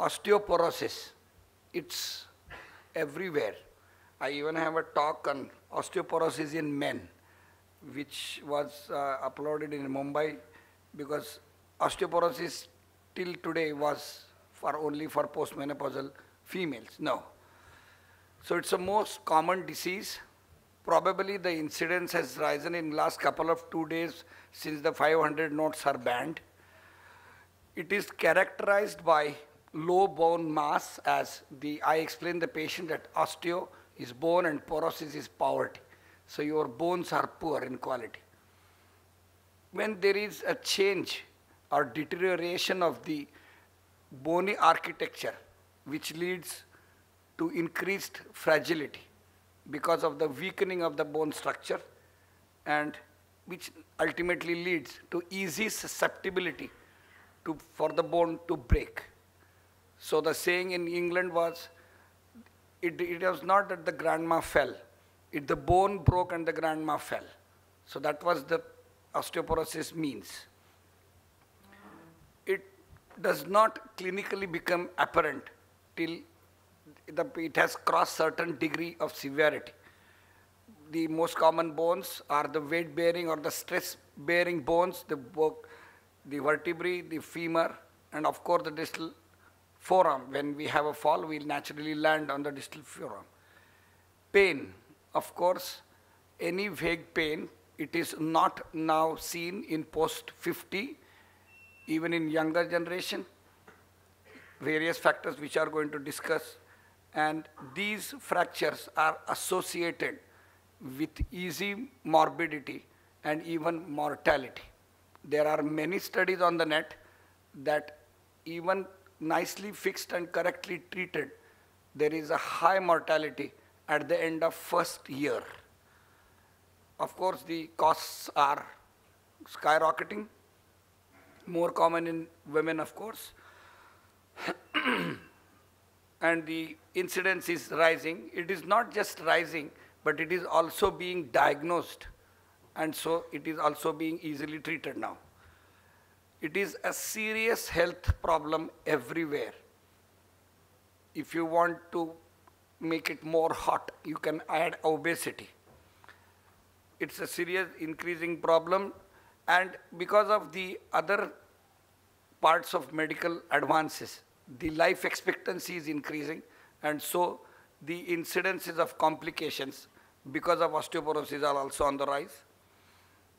Osteoporosis, it's everywhere. I even have a talk on osteoporosis in men, which was uploaded in Mumbai, because osteoporosis till today was only for postmenopausal females. No. So it's the most common disease. Probably the incidence has risen in last couple of 2 days since the 500 notes are banned. It is characterized by low bone mass, as I explained the patient that osteo is bone and porosis is poverty. So your bones are poor in quality. When there is a change or deterioration of the bony architecture, which leads to increased fragility because of the weakening of the bone structure, and which ultimately leads to easy susceptibility for the bone to break. So the saying in England was, it was not that the grandma fell, the bone broke and the grandma fell. So that was the osteoporosis means. It does not clinically become apparent till it has crossed certain degree of severity. The most common bones are the weight-bearing or the stress-bearing bones, the vertebrae, the femur, and of course the distal forearm. When we have a fall, we'll naturally land on the distal forearm. Pain, of course, any vague pain, it is not now seen in post-50, even in younger generation, various factors which are going to discuss. And these fractures are associated with easy morbidity and even mortality. There are many studies on the net that even nicely fixed and correctly treated, there is a high mortality at the end of first year. Of course, the costs are skyrocketing, more common in women, of course. And the incidence is rising. It is not just rising, but it is also being diagnosed. And so it is also being easily treated now. It is a serious health problem everywhere. If you want to make it more hot, you can add obesity. It's a serious increasing problem, and because of the other parts of medical advances, the life expectancy is increasing, and so the incidences of complications because of osteoporosis are also on the rise.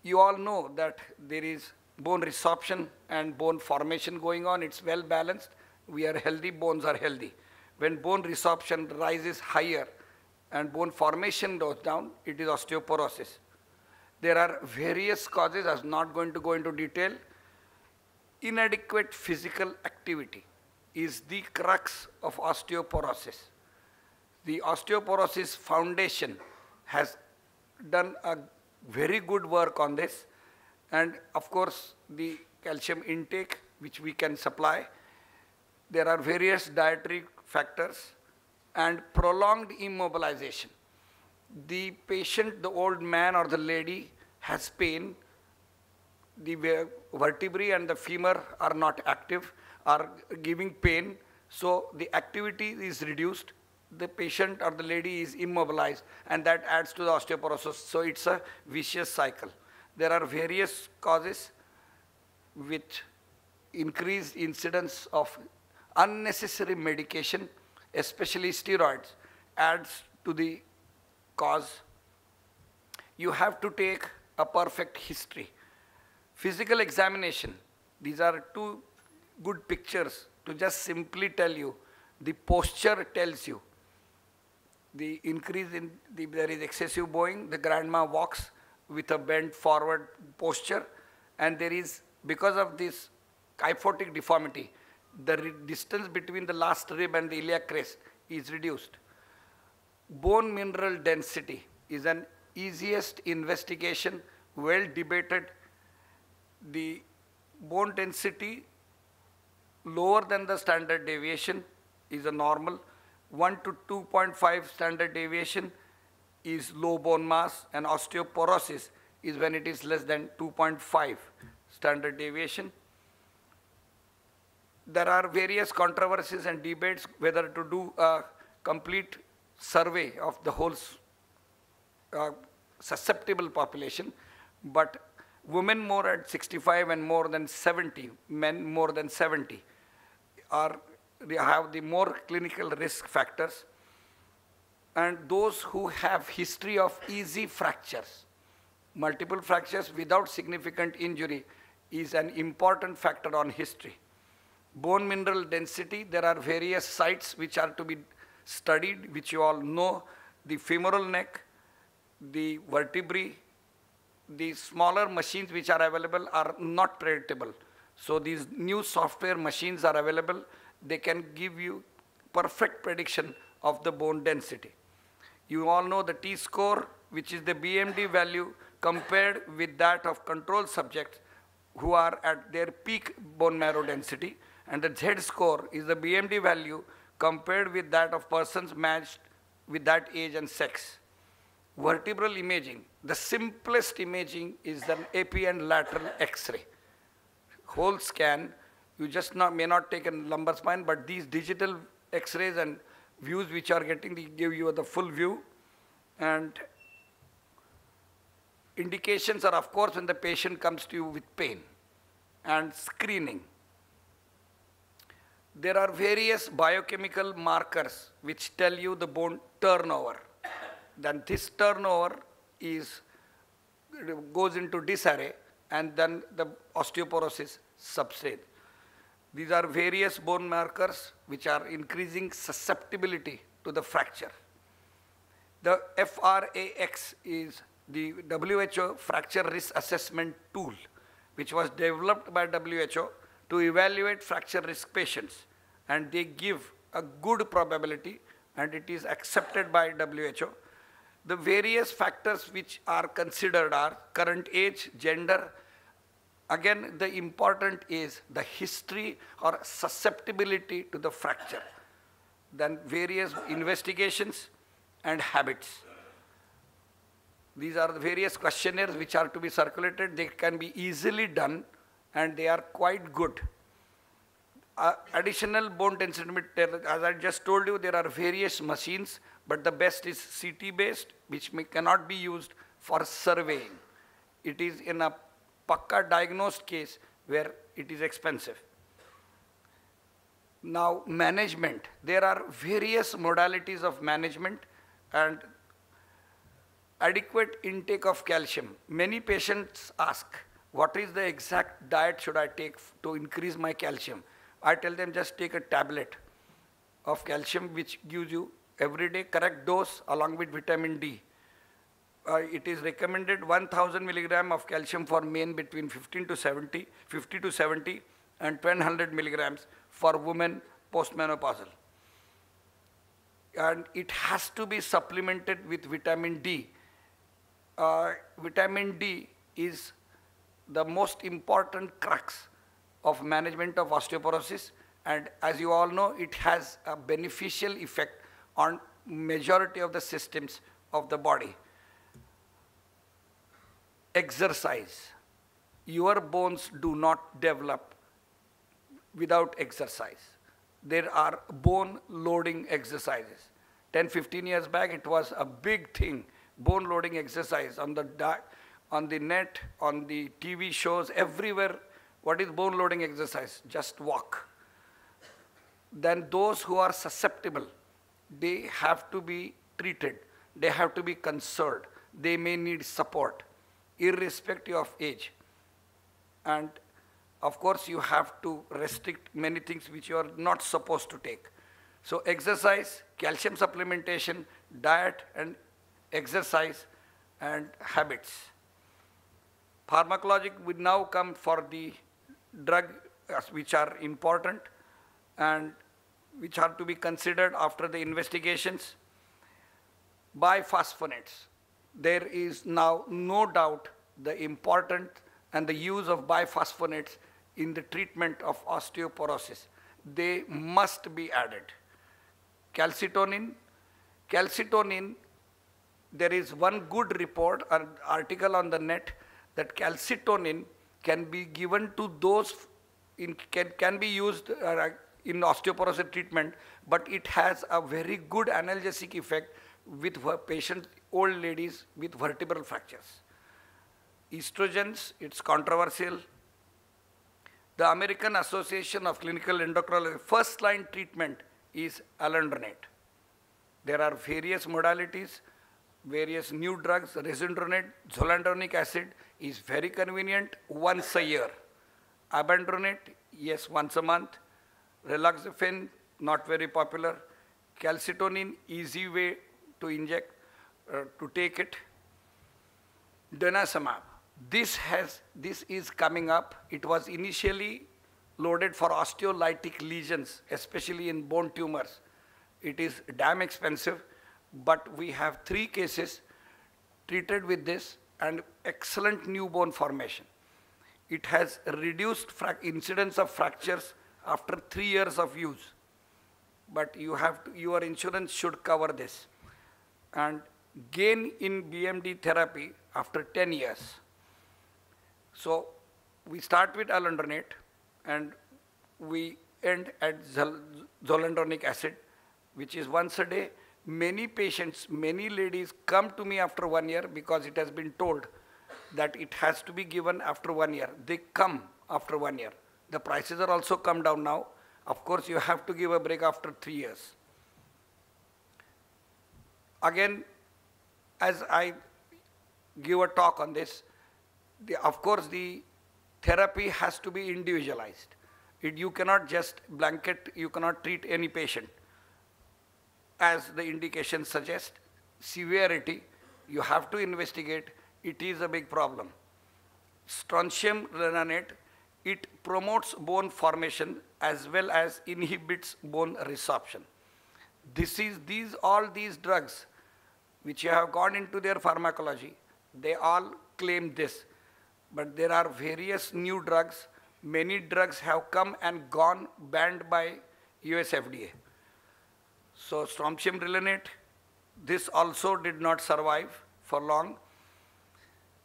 You all know that there is bone resorption and bone formation going on. It's well balanced. We are healthy, bones are healthy. When bone resorption rises higher and bone formation goes down, it is osteoporosis. There are various causes. I'm not going to go into detail. Inadequate physical activity is the crux of osteoporosis. The Osteoporosis Foundation has done a very good work on this, and of course the calcium intake which we can supply. There are various dietary factors and prolonged immobilization. The patient, the old man or the lady, has pain. The vertebrae and the femur are not active, are giving pain, so the activity is reduced. The patient or the lady is immobilized, and that adds to the osteoporosis. So it's a vicious cycle. There are various causes with increased incidence of unnecessary medication, especially steroids, adds to the cause. You have to take a perfect history. Physical examination, these are two good pictures to just simply tell you. The posture tells you. The increase in, there is excessive bowing, the grandma walks with a bent forward posture, and there is, because of this kyphotic deformity, the distance between the last rib and the iliac crest is reduced. Bone mineral density is an easiest investigation, well debated. The bone density lower than the standard deviation is a normal. 1 to 2.5 standard deviation is low bone mass, and osteoporosis is when it is less than 2.5 standard deviation. there are various controversies and debates whether to do a complete survey of the whole susceptible population, but women more at 65 and more than 70, men more than 70 they have the more clinical risk factors, and those who have history of easy fractures, multiple fractures without significant injury is an important factor on history. Bone mineral density, there are various sites which are to be studied, which you all know, the femoral neck, the vertebrae, the smaller machines which are available are not predictable. So these new software machines are available. They can give you perfect prediction of the bone density. You all know the T-score, which is the BMD value compared with that of control subjects who are at their peak bone marrow density, and the Z-score is the BMD value compared with that of persons matched with that age and sex. Vertebral imaging, the simplest imaging is the AP and lateral X-ray. Whole scan, you just may not take a lumbar spine, but these digital X-rays and views which are getting, they give you the full view. And indications are, of course, when the patient comes to you with pain, and screening. There are various biochemical markers which tell you the bone turnover. Then this turnover goes into disarray, and then the osteoporosis subsides. These are various bone markers which are increasing susceptibility to the fracture. The FRAX is the WHO fracture risk assessment tool, which was developed by WHO to evaluate fracture risk patients, and they give a good probability, and it is accepted by WHO. The various factors which are considered are current age, gender. Again, the important is the history or susceptibility to the fracture. Then various investigations and habits. These are the various questionnaires which are to be circulated. They can be easily done, and they are quite good. Additional bone density, as I just told you, there are various machines, but the best is CT based, which cannot be used for surveying. It is in a pakka diagnosed case where it is expensive. Now, management. There are various modalities of management and adequate intake of calcium. Many patients ask, what is the exact diet should I take to increase my calcium? I tell them just take a tablet of calcium which gives you every day correct dose along with vitamin D. It is recommended 1000 milligram of calcium for men between 50 to 70, and 1200 milligrams for women postmenopausal. And it has to be supplemented with vitamin D. Vitamin D is the most important crux of management of osteoporosis, and as you all know, it has a beneficial effect on majority of the systems of the body. Exercise. Your bones do not develop without exercise. There are bone loading exercises. 10-15 years back, it was a big thing, bone loading exercise on the net, on the TV shows, everywhere. What is bone loading exercise? Just walk. Then those who are susceptible, they have to be treated. They have to be consoled. They may need support, irrespective of age. And of course, you have to restrict many things which you are not supposed to take. So exercise, calcium supplementation, diet and exercise and habits. Pharmacologic would now come for the drugs which are important and which are to be considered after the investigations. Biphosphonates. There is now no doubt the importance and the use of biphosphonates in the treatment of osteoporosis. They must be added. Calcitonin. Calcitonin, there is one good report, an article on the net, that calcitonin can be given to those can be used in osteoporosis treatment, but it has a very good analgesic effect with patients, old ladies with vertebral fractures. Estrogens, it's controversial. The American Association of Clinical Endocrinology first line treatment is alendronate. There are various modalities, various new drugs. Resindronate, zoledronic acid is very convenient once a year. Abandronate, yes, once a month. Relaxafen, not very popular. Calcitonin, easy way to inject, to take it. Denosumab, this is coming up. It was initially loaded for osteolytic lesions, especially in bone tumors. It is damn expensive, but we have 3 cases treated with this and excellent new bone formation. It has reduced incidence of fractures after 3 years of use. But your insurance should cover this. And gain in BMD therapy after 10 years. So we start with alendronate and we end at zoledronic acid, which is once a day. Many patients, many ladies come to me after 1 year because it has been told that it has to be given after 1 year. They come after 1 year. The prices are also come down now. Of course, you have to give a break after 3 years. Again, as I give a talk on this, of course, the therapy has to be individualized. You cannot just blanket, you cannot treat any patient. As the indication suggests, severity, you have to investigate. It is a big problem. Strontium renanate, it promotes bone formation as well as inhibits bone resorption. All these drugs which have gone into their pharmacology, they all claim this. But there are various new drugs. Many drugs have come and gone banned by US FDA. So strontium renanate, this also did not survive for long.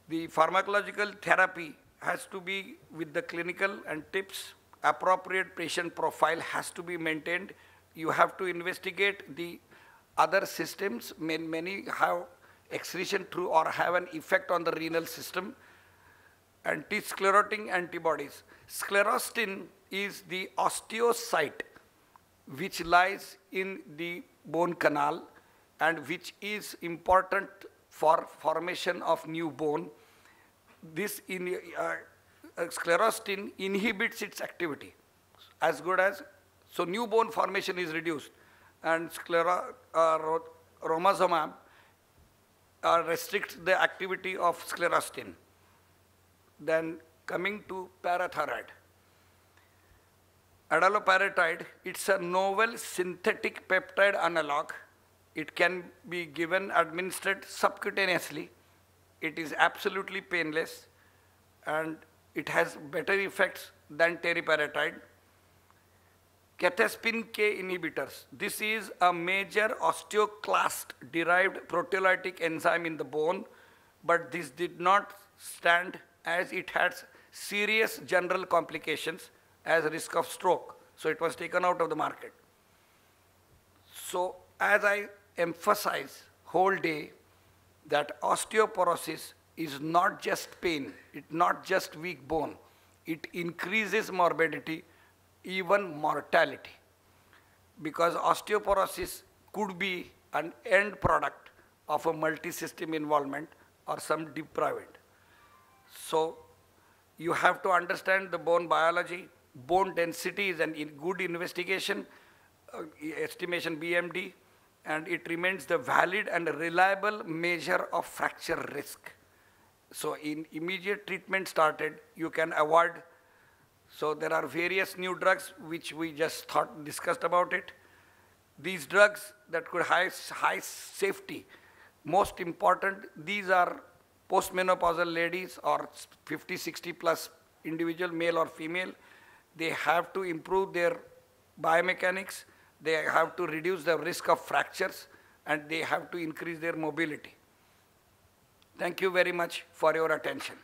The pharmacological therapy has to be with the clinical and tips. Appropriate patient profile has to be maintained. You have to investigate the other systems. Many have excretion through or have an effect on the renal system. Anti-sclerotic antibodies. Sclerostin is the osteocyte which lies in the bone canal and which is important for formation of new bone. This sclerostin inhibits its activity as good as, so new bone formation is reduced, and romosozumab restricts the activity of sclerostin. Then coming to parathyroid. Adaloparatide, it's a novel synthetic peptide analog. It can be administered subcutaneously. It is absolutely painless and it has better effects than teriparatide. Cathepsin K inhibitors. This is a major osteoclast-derived proteolytic enzyme in the bone, but this did not stand as it had serious general complications as risk of stroke. So it was taken out of the market. So as I emphasize whole day that osteoporosis is not just pain, it's not just weak bone, it increases morbidity, even mortality. Because osteoporosis could be an end product of a multi-system involvement or some depraved. So you have to understand the bone biology. Bone density is a good investigation, estimation BMD, and it remains the valid and reliable measure of fracture risk. So in immediate treatment started, you can avoid. So there are various new drugs which we just discussed about it. These drugs that could have high safety, most important, these are postmenopausal ladies or 50, 60 plus individual, male or female. They have to improve their biomechanics, they have to reduce the risk of fractures, and they have to increase their mobility. Thank you very much for your attention.